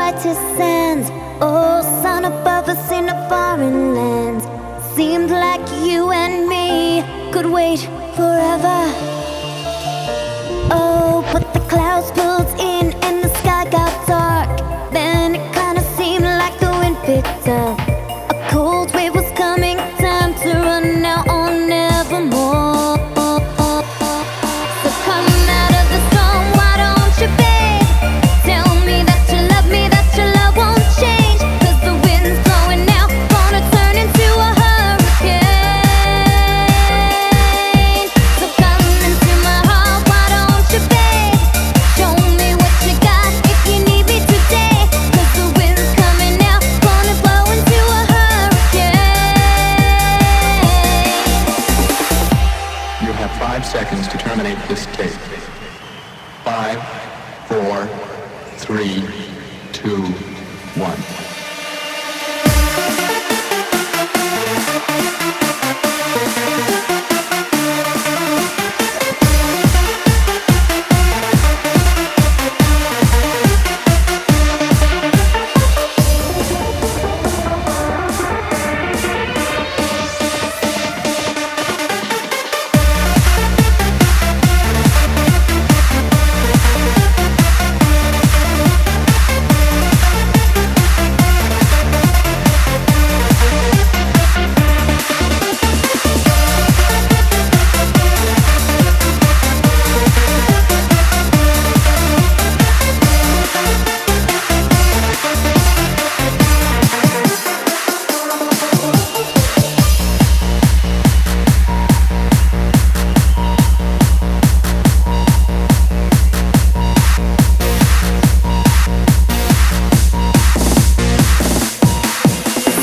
brightest sands. Oh, sun above us in a foreign land. Seemed like you and me could wait forever. Oh, but the clouds pulled in and the sky got dark. Then it kinda seemed like the wind picked up. A cold wave was coming, time to run now or nevermore. So come out of the storm, why don't you, babe? Tell me that you love me, that your love won't change. 'Cause the wind's blowing now, gonna turn into a hurricane. So come into my heart, why don't you, babe? Show me what you got if you need me today. 'Cause the wind's coming now, gonna blow into a hurricane. You have 5 seconds to terminate this tape. 5, 4, 3, 2, 1.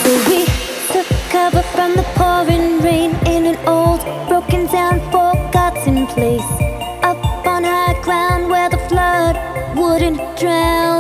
So we took cover from the pouring rain in an old, broken down, forgotten place. Up on high ground where the flood wouldn't drown.